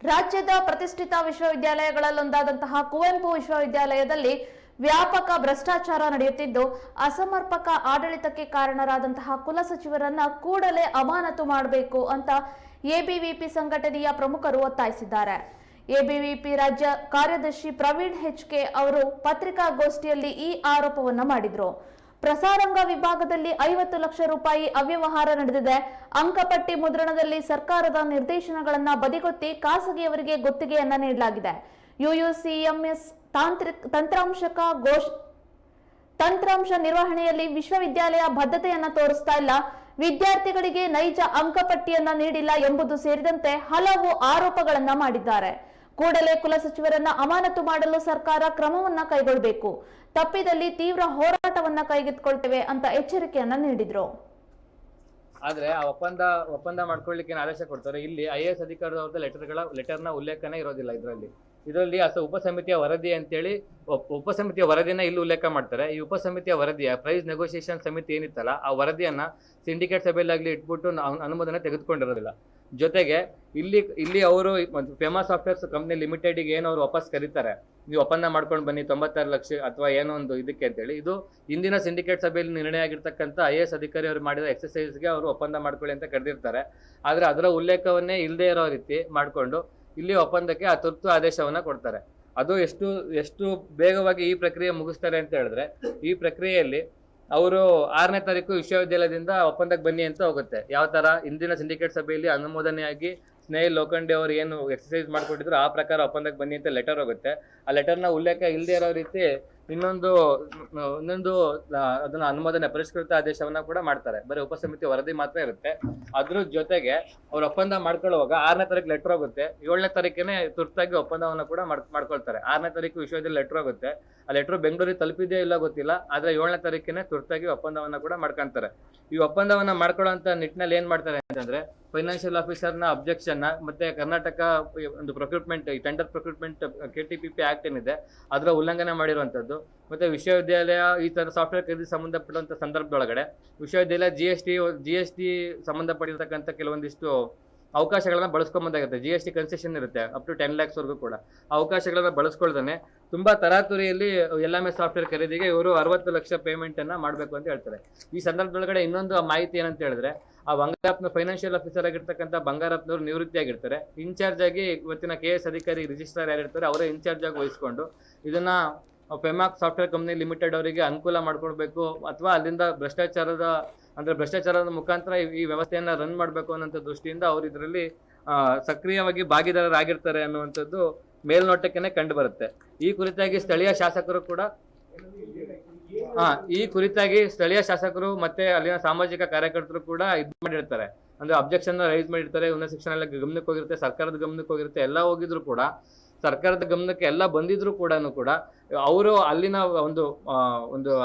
ರಾಜ್ಯದ ಪ್ರತಿಷ್ಠಿತ ವಿಶ್ವವಿದ್ಯಾಲಯಗಳಲ್ಲೊಂದಾದಂತಹ ಕುವೆಂಪು ವಿಶ್ವವಿದ್ಯಾಲಯದಲ್ಲಿ ವ್ಯಾಪಕ ಭ್ರಷ್ಟಾಚಾರ ನಡೆಯುತ್ತಿದ್ದು, ಅಸಮರ್ಪಕ ಆಡಳಿತಕ್ಕೆ ಕಾರಣರಾದಂತಹ ಕುಲಸಚಿವರನ್ನ ಕೂಡಲೇ ಅಮಾನತು ಮಾಡಬೇಕು ಅಂತ ಎಬಿವಿಪಿ ಸಂಘಟನೆಯ ಪ್ರಮುಖರು ಒತ್ತಾಯಿಸಿದ್ದಾರೆ. ಎಬಿವಿಪಿ ರಾಜ್ಯ ಕಾರ್ಯದರ್ಶಿ ಪ್ರವೀಣ್ ಹೆಚ್ಕೆ ಅವರು ಪತ್ರಿಕಾಗೋಷ್ಠಿಯಲ್ಲಿ ಈ ಆರೋಪವನ್ನ ಮಾಡಿದ್ರು. ಪ್ರಸಾರಾಂಗ ವಿಭಾಗದಲ್ಲಿ 50 ಲಕ್ಷ ರೂಪಾಯಿ ಅವ್ಯವಹಾರ ನಡೆದಿದೆ. ಅಂಕಪಟ್ಟಿ ಮುದ್ರಣದಲ್ಲಿ ಸರ್ಕಾರದ ನಿರ್ದೇಶನಗಳನ್ನ ಬದಿಗೊತ್ತಿ ಖಾಸಗಿಯವರಿಗೆ ಗುತ್ತಿಗೆಯನ್ನ ನೀಡಲಾಗಿದೆ. ಯುಯುಸಿಎಂಎಸ್ ತಂತ್ರಾಂಶ ನಿರ್ವಹಣೆಯಲ್ಲಿ ವಿಶ್ವವಿದ್ಯಾಲಯ ಬದ್ಧತೆಯನ್ನ ತೋರಿಸ್ತಾ ಇಲ್ಲ, ವಿದ್ಯಾರ್ಥಿಗಳಿಗೆ ನೈಜ ಅಂಕಪಟ್ಟಿಯನ್ನ ನೀಡಿಲ್ಲ ಎಂಬುದು ಸೇರಿದಂತೆ ಹಲವು ಆರೋಪಗಳನ್ನ ಮಾಡಿದ್ದಾರೆ. ಕೂಡಲೇ ಕುಲಸಚಿವರನ್ನ ಅಮಾನತು ಮಾಡಲು ಸರ್ಕಾರ ಕ್ರಮವನ್ನ ಕೈಗೊಳ್ಳಬೇಕು, ತಪ್ಪಿದಲ್ಲಿ ತೀವ್ರ ಹೋರಾಟವನ್ನ ಕೈಗೆತ್ತಿಕೊಳ್ತೇವೆ ಅಂತ ಎಚ್ಚರಿಕೆಯನ್ನ ನೀಡಿದ್ರು. ಆದ್ರೆ ಆ ಒಪ್ಪಂದ ಮಾಡ್ಕೊಳ್ಳಿಕ್ಕೆ ಆದೇಶ ಕೊಡ್ತಾರೆ. ಇಲ್ಲಿ IAS ಅಧಿಕಾರಿಯವ್ರದ್ದು ಲೆಟರ್ನ ಉಲ್ಲೇಖನೇ ಇರೋದಿಲ್ಲ. ಇದರಲ್ಲಿ ಉಪಸಮಿತಿಯ ವರದಿ ಅಂತೇಳಿ ಉಪಸಮಿತಿಯ ವರದಿನ ಇಲ್ಲಿ ಉಲ್ಲೇಖ ಮಾಡ್ತಾರೆ. ಈ ಉಪಸಮಿತಿಯ ವರದಿಯ ಪ್ರೈಸ್ ನೆಗೋಸಿಯೇಷನ್ ಸಮಿತಿ ಏನಿತ್ತಲ್ಲ, ಆ ವರದಿಯನ್ನ ಸಿಂಡಿಕೇಟ್ ಸಭೆಯಲ್ಲಾಗ್ಲಿ ಇಟ್ಬಿಟ್ಟು ಅನುಮೋದನೆ ತೆಗೆದುಕೊಂಡಿರೋದಿಲ್ಲ. ಜೊತೆಗೆ ಇಲ್ಲಿ ಅವರು ಫೇಮಸ್ ಸಾಫ್ಟ್ವೇರ್ಸ್ ಕಂಪ್ನಿ ಲಿಮಿಟೆಡ್ಗೆ ಏನು ಅವರು ವಾಪಸ್ ಕರೀತಾರೆ, ನೀವು ಒಪ್ಪಂದ ಮಾಡ್ಕೊಂಡು ಬನ್ನಿ 96 ಲಕ್ಷ ಅಥವಾ ಏನೋ ಒಂದು ಇದಕ್ಕೆ ಅಂತೇಳಿ, ಇದು ಇಂದಿನ ಸಿಂಡಿಕೇಟ್ ಸಭೆಯಲ್ಲಿ ನಿರ್ಣಯ ಆಗಿರ್ತಕ್ಕಂಥ IAS ಅಧಿಕಾರಿ ಅವರು ಮಾಡಿದ ಎಕ್ಸರ್ಸೈಸ್ಗೆ ಅವರು ಒಪ್ಪಂದ ಮಾಡ್ಕೊಳ್ಳಿ ಅಂತ ಕರೆದಿರ್ತಾರೆ. ಆದ್ರೆ ಅದರ ಉಲ್ಲೇಖವನ್ನೇ ಇಲ್ಲದೆ ಇರೋ ರೀತಿ ಮಾಡಿಕೊಂಡು ಇಲ್ಲಿ ಒಪ್ಪಂದಕ್ಕೆ ಆ ತುರ್ತು ಆದೇಶವನ್ನ ಕೊಡ್ತಾರೆ. ಅದು ಎಷ್ಟು ಬೇಗವಾಗಿ ಈ ಪ್ರಕ್ರಿಯೆ ಮುಗಿಸ್ತಾರೆ ಅಂತ ಹೇಳಿದ್ರೆ, ಈ ಪ್ರಕ್ರಿಯೆಯಲ್ಲಿ ಅವರು 6ನೇ ತಾರೀಕು ವಿಶ್ವವಿದ್ಯಾಲಯದಿಂದ ಒಪ್ಪಂದಕ್ಕೆ ಬನ್ನಿ ಅಂತ ಹೋಗುತ್ತೆ. ಯಾವ ತರ ಇಂದಿನ ಸಿಂಡಿಕೇಟ್ ಸಭೆಯಲ್ಲಿ ಅನುಮೋದನೆಯಾಗಿ ಸ್ನೇಹಿಲ್ ಲೋಖಂಡೆ ಅವರು ಏನು ಎಕ್ಸರ್ಸೈಸ್ ಮಾಡ್ಕೊಟ್ಟಿದ್ರು ಆ ಪ್ರಕಾರ ಒಪ್ಪಂದಕ್ಕೆ ಬನ್ನಿ ಅಂತ ಲೆಟರ್ ಹೋಗುತ್ತೆ. ಆ ಲೆಟರ್ನ ಉಲ್ಲೇಖ ಇಲ್ಲದೆ ಇರೋ ರೀತಿ ಇನ್ನೊಂದು ಅದನ್ನ ಅನುಮೋದನೆ ಪರಿಷ್ಕೃತ ಆದೇಶವನ್ನ ಕೂಡ ಮಾಡ್ತಾರೆ. ಬರೀ ಉಪಸಮಿತಿ ವರದಿ ಮಾತ್ರ ಇರುತ್ತೆ. ಅದ್ರ ಜೊತೆಗೆ ಅವ್ರು ಒಪ್ಪಂದ ಮಾಡ್ಕೊಳ್ಳುವಾಗ 6ನೇ ತಾರೀಕು ಲೆಟರ್ ಹೋಗುತ್ತೆ. 7ನೇ ತಾರೀಕೇನೆ ತುರ್ತಾಗಿ ಒಪ್ಪಂದವನ್ನ ಕೂಡ ಮಾಡ್ಕೊಳ್ತಾರೆ. 6ನೇ ತಾರೀಕು ವಿಶ್ವವಿದ್ಯಾಲಯ ಲೆಟರ್ ಹೋಗುತ್ತೆ. ಆ ಲೆಟರ್ ಬೆಂಗಳೂರಿಗೆ ತಲುಪಿದೆಯೋ ಇಲ್ಲ ಗೊತ್ತಿಲ್ಲ, ಆದ್ರೆ 7ನೇ ತಾರೀಕೇನೆ ತುರ್ತಾಗಿ ಒಪ್ಪಂದವನ್ನ ಕೂಡ ಮಾಡ್ಕೊಂತಾರೆ. ಈ ಒಪ್ಪಂದವನ್ನ ಮಾಡ್ಕೊಳ್ಳೋಂತ ನಿಟ್ಟಿನಲ್ಲಿ ಏನ್ ಮಾಡ್ತಾರೆ ಅಂತಂದ್ರೆ, ಫೈನಾನ್ಷಿಯಲ್ ಆಫೀಸರ್ನ ಅಬ್ಜೆಕ್ಷನ್ ಮತ್ತೆ ಕರ್ನಾಟಕ ಒಂದು procurement tender procurement KTPP act ಏನಿದೆ ಅದರ ಉಲ್ಲಂಘನೆ ಮಾಡಿರುವಂತದ್ದು, ಮತ್ತೆ ವಿಶ್ವವಿದ್ಯಾಲಯ ಈ ತರ ಸಾಫ್ಟ್ವೇರ್ ಖರೀದಿ ಸಂಬಂಧಪಟ್ಟಂತ ಸಂದರ್ಭದೊಳಗಡೆ ವಿಶ್ವವಿದ್ಯಾಲಯ GST ಸಂಬಂಧಪಟ್ಟಿರ್ತಕ್ಕಂಥ ಕೆಲವೊಂದಿಷ್ಟು ಅವಕಾಶಗಳನ್ನ ಬಳಸ್ಕೊಂಬಂದಾಗುತ್ತೆ. GST ಕನ್ಸೆಷನ್ ಇರುತ್ತೆ ಅಪ್ ಟು 10 lakhs ವರೆಗೂ ಕೂಡ. ಅವಕಾಶಗಳನ್ನ ಬಳಸ್ಕೊಳ್ದಾನೆ ತುಂಬಾ ತರಾತುರಿಯಲ್ಲಿ LMS ಸಾಫ್ಟ್ವೇರ್ ಖರೀದಿಗೆ ಇವರು 60 ಲಕ್ಷ ಪೇಮೆಂಟ್ ಅನ್ನ ಮಾಡ್ಬೇಕು ಅಂತ ಹೇಳ್ತಾರೆ. ಈ ಸಂದರ್ಭದೊಳಗಡೆ ಇನ್ನೊಂದು ಮಾಹಿತಿ ಏನಂತ ಹೇಳಿದ್ರೆ, ಆ ಬಂಗಾರಪ್ಪನ ಫೈನಾನ್ಷಿಯಲ್ ಆಫೀಸರ್ ಆಗಿರ್ತಕ್ಕಂಥ ಬಂಗಾರಪ್ಪನವರು ನಿವೃತ್ತಿ ಆಗಿರ್ತಾರೆ. ಇನ್ಚಾರ್ಜ್ ಆಗಿ ಇವತ್ತಿನ KS ಅಧಿಕಾರಿ ರಿಜಿಸ್ಟ್ರಾರ್ ಯಾರಿರ್ತಾರೆ ಅವರೇ ಇನ್ಚಾರ್ಜ್ ಆಗಿ ವಹಿಸ್ಕೊಂಡು ಇದನ್ನ ಫೆಮಾಕ್ ಸಾಫ್ಟ್ವೇರ್ ಕಂಪ್ನಿ ಲಿಮಿಟೆಡ್ ಅವರಿಗೆ ಅನುಕೂಲ ಮಾಡ್ಕೊಡ್ಬೇಕು, ಅಥವಾ ಅಲ್ಲಿಂದ ಭ್ರಷ್ಟಾಚಾರದ ಮುಖಾಂತರ ಈ ವ್ಯವಸ್ಥೆಯನ್ನ ರನ್ ಮಾಡಬೇಕು ಅನ್ನೋ ದೃಷ್ಟಿಯಿಂದ ಅವರು ಇದರಲ್ಲಿ ಸಕ್ರಿಯವಾಗಿ ಭಾಗಿದಾರರಾಗಿರ್ತಾರೆ ಅನ್ನುವಂಥದ್ದು ಮೇಲ್ನೋಟಕ್ಕೆ ಕಂಡು ಬರುತ್ತೆ. ಈ ಕುರಿತಾಗಿ ಸ್ಥಳೀಯ ಶಾಸಕರು ಮತ್ತೆ ಅಲ್ಲಿನ ಸಾಮಾಜಿಕ ಕಾರ್ಯಕರ್ತರು ಕೂಡ ಇದು ಮಾಡಿರ್ತಾರೆ. ಅಂದ್ರೆ ಅಬ್ಜೆಕ್ಷನ್ ರೈಸ್ ಮಾಡಿರ್ತಾರೆ. ಉನ್ನತ ಶಿಕ್ಷಣ ಎಲ್ಲ ಗಮನಕ್ಕೆ ಹೋಗಿರುತ್ತೆ, ಸರ್ಕಾರದ ಗಮನಕ್ಕೆ ಹೋಗಿರುತ್ತೆ. ಎಲ್ಲ ಹೋಗಿದ್ರು ಕೂಡ, ಸರ್ಕಾರದ ಗಮನಕ್ಕೆ ಎಲ್ಲ ಬಂದಿದ್ರು ಕೂಡ ಅವರು ಅಲ್ಲಿನ ಒಂದು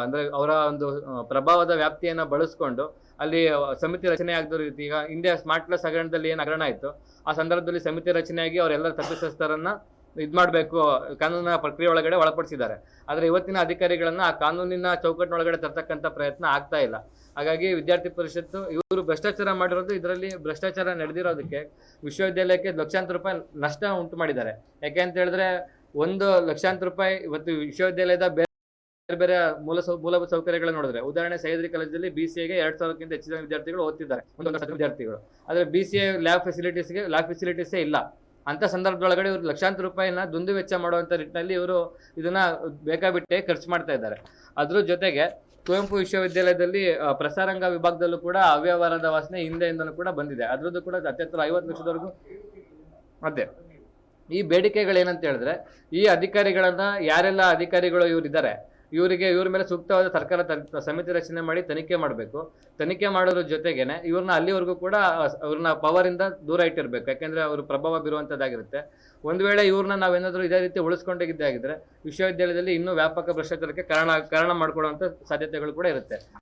ಅಂದ್ರೆ ಅವರ ಒಂದು ಪ್ರಭಾವದ ವ್ಯಾಪ್ತಿಯನ್ನ ಬಳಸ್ಕೊಂಡು ಅಲ್ಲಿ ಸಮಿತಿ ರಚನೆ ಆಗದ ರೀತಿ, ಈಗ ಹಿಂದೆ ಸ್ಮಾರ್ಟ್ ಪ್ಲಸ್ ಹಗರಣದಲ್ಲಿ ಏನು ಹಗರಣ ಆಯ್ತು ಆ ಸಂದರ್ಭದಲ್ಲಿ ಸಮಿತಿ ರಚನೆಯಾಗಿ ಅವರೆಲ್ಲ ತಪ್ಪಿತಸ್ಥರನ್ನ ಮಾಡಬೇಕು, ಕಾನೂನಿನ ಪ್ರಕ್ರಿಯೆ ಒಳಗಡೆ ಒಳಪಡಿಸಿದ್ದಾರೆ. ಆದ್ರೆ ಇವತ್ತಿನ ಅಧಿಕಾರಿಗಳನ್ನ ಆ ಕಾನೂನಿನ ಚೌಕಟ್ಟಿನೊಳಗಡೆ ತರ್ತಕ್ಕಂಥ ಪ್ರಯತ್ನ ಆಗ್ತಾ ಇಲ್ಲ. ಹಾಗಾಗಿ ವಿದ್ಯಾರ್ಥಿ ಪರಿಷತ್ತು ಇವರು ಭ್ರಷ್ಟಾಚಾರ ಮಾಡಿರೋದು, ಇದರಲ್ಲಿ ಭ್ರಷ್ಟಾಚಾರ ನಡೆದಿರೋದಕ್ಕೆ ವಿಶ್ವವಿದ್ಯಾಲಯಕ್ಕೆ ಲಕ್ಷಾಂತರ ರೂಪಾಯಿ ನಷ್ಟ ಉಂಟು ಮಾಡಿದ್ದಾರೆ. ಯಾಕೆ ಅಂತ ಹೇಳಿದ್ರೆ 1 ಲಕ್ಷಾಂತರ ರೂಪಾಯಿ ಇವತ್ತು ವಿಶ್ವವಿದ್ಯಾಲಯದ ಬೇರೆ ಮೂಲಭೂತ ಸೌಕರ್ಯಗಳನ್ನ ನೋಡಿದ್ರೆ, ಉದಾಹರಣೆ ಸಹ್ಯಾದ್ರಿ ಕಾಲೇಜಲ್ಲಿ BCAಗೆ 2000ಕ್ಕಿಂತ ಹೆಚ್ಚಿನ ವಿದ್ಯಾರ್ಥಿಗಳು ಓದ್ತಿದ್ದಾರೆ, 1 ವಿದ್ಯಾರ್ಥಿಗಳು. ಆದ್ರೆ BCA ಲ್ಯಾಬ್ ಫೆಸಿಲಿಟೀಸೇ ಇಲ್ಲ. ಅಂತ ಸಂದರ್ಭದೊಳಗಡೆ ಇವರು ಲಕ್ಷಾಂತರ ರೂಪಾಯಿನ ದುಂದು ವೆಚ್ಚ ಮಾಡುವಂತ ನಿಟ್ಟಿನಲ್ಲಿ ಇವರು ಇದನ್ನ ಬೇಕಾಬಿಟ್ಟೆ ಖರ್ಚು ಮಾಡ್ತಾ ಇದ್ದಾರೆ. ಅದ್ರ ಜೊತೆಗೆ ಕುವೆಂಪು ವಿಶ್ವವಿದ್ಯಾಲಯದಲ್ಲಿ ಪ್ರಸಾರಾಂಗ ವಿಭಾಗದಲ್ಲೂ ಕೂಡ ಅವ್ಯವಹಾರದ ವಾಸನೆ ಹಿಂದೆಯಿಂದಲೂ ಕೂಡ ಬಂದಿದೆ. ಅದ್ರದ್ದು ಕೂಡ ಅತ್ಯಂತ 50 ಲಕ್ಷದವರೆಗೂ. ಮತ್ತೆ ಈ ಬೇಡಿಕೆಗಳೇನಂತ ಹೇಳಿದ್ರೆ, ಈ ಅಧಿಕಾರಿಗಳನ್ನ ಯಾರೆಲ್ಲ ಅಧಿಕಾರಿಗಳು ಇವರಿದ್ದಾರೆ ಇವ್ರ ಮೇಲೆ ಸೂಕ್ತವಾದ ಸರ್ಕಾರ ಸಮಿತಿ ರಚನೆ ಮಾಡಿ ತನಿಖೆ ಮಾಡಬೇಕು. ತನಿಖೆ ಮಾಡೋದ್ರ ಜೊತೆಗೇನೆ ಇವ್ರನ್ನ ಅಲ್ಲಿವರೆಗೂ ಕೂಡ ಅವ್ರನ್ನ ಪವರ್ ಇಂದ ದೂರ ಇಟ್ಟಿರ್ಬೇಕು. ಯಾಕೆಂದ್ರೆ ಅವರು ಪ್ರಭಾವ ಬೀರುವಂತದ್ದಾಗಿರುತ್ತೆ. ಒಂದ್ ವೇಳೆ ಇವ್ರನ್ನ ನಾವೇನಾದ್ರೂ ಇದೇ ರೀತಿ ಉಳಿಸ್ಕೊಂಡಿದ್ದಾಗಿದ್ರೆ ವಿಶ್ವವಿದ್ಯಾಲಯದಲ್ಲಿ ಇನ್ನೂ ವ್ಯಾಪಕ ಭ್ರಷ್ಟಾಚಾರಕ್ಕೆ ಕಾರಣ ಮಾಡ್ಕೊಳ್ಳುವಂತ ಸಾಧ್ಯತೆಗಳು ಕೂಡ ಇರುತ್ತೆ.